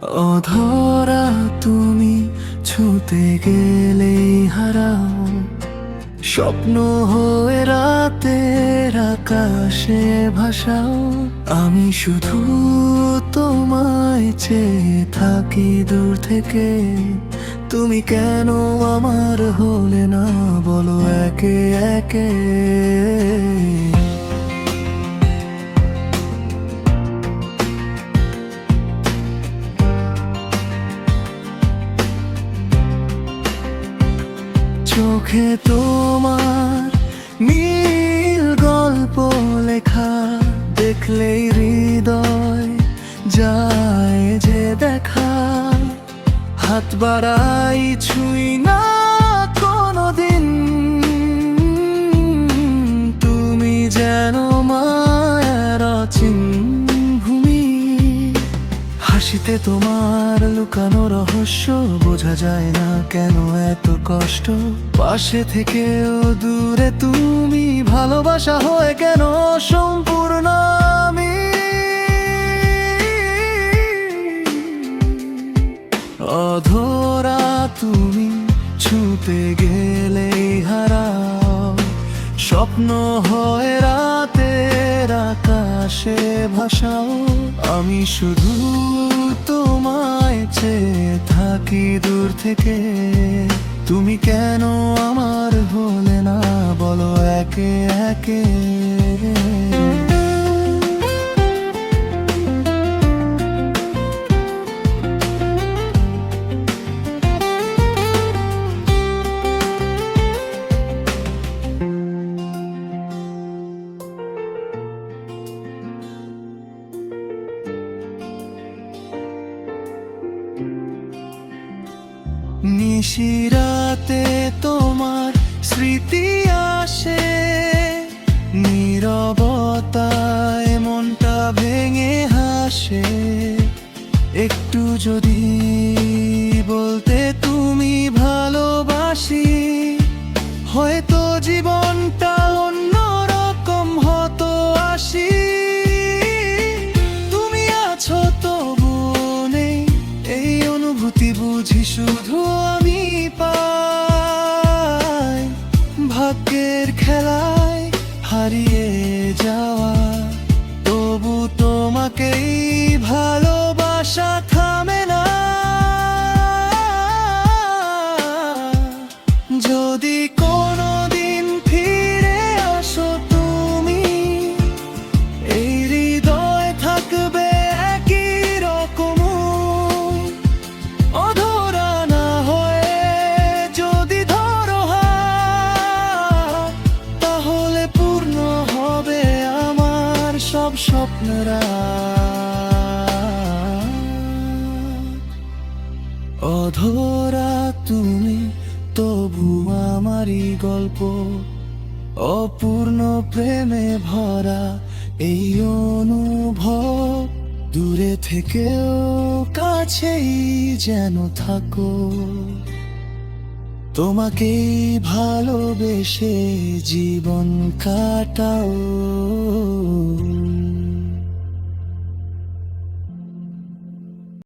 অধরা তুমি ছুঁতে গেলেই হারাও, স্বপ্ন হয়ে রাতের আকাশে ভাসাও। আমি শুধু তোমায় চেয়ে থাকি দূর থেকে, তুমি কেন আমার হলে না বলো একে একে। চোখে তোমার নীল গল্প লেখা দেখলেই হৃদয় যায় যে দেখা। হাত বাড়াই ছুঁই না কোনোদিন, তুমি যেন মায়ার অচিন ভূমি। হাসিতে তোমার লুকানো রহস্য বোঝা যায় না কেন এত কষ্ট। পাশে থেকেও দূরে তুমি ভালোবাসা হয়ে কেন সম্পূর্ণ আমি। অধরা তুমি ছুঁতে গেলেই হারাও, স্বপ্ন হয়ে রাতের আকাশে ভাসাও। আমি শুধু তোমায় চেয়ে থাকি দূর থেকে, তুমি কেন আমার হলে না বলো একে একে। নিশিরাতে তোমার স্মৃতি আসে, নীরবতায় মনটা ভেঙে হাসে। একটু যদি বলতে তুমি ভালোবাসি, হয়তো জীবনটা অন্যরকম হতো আসি। তুমি আছো তবু নেই, এই অনুভূতি বুঝি শুধু আমি পাই। ভাগ্যের খেলায় হারিয়ে যাওয়া, তবু তোমাকেই ভালোবাসা থামে না। যদি কোনোদিন ফিরে আসো তুমি, এই হৃদয় থাকবে একই রকম। অধরা না হয়ে যদি ধরো হাত, তাহলে পূর্ণ হবে আমার সব স্বপ্নরা। অধরা তুমি তবু আমারই গল্প, অপূর্ণ প্রেমে ভরা এই অনুভব। দূরে থেকেও কাছেই যেন থাকো, তোমাকেই ভালোবেসে জীবন কাটাও।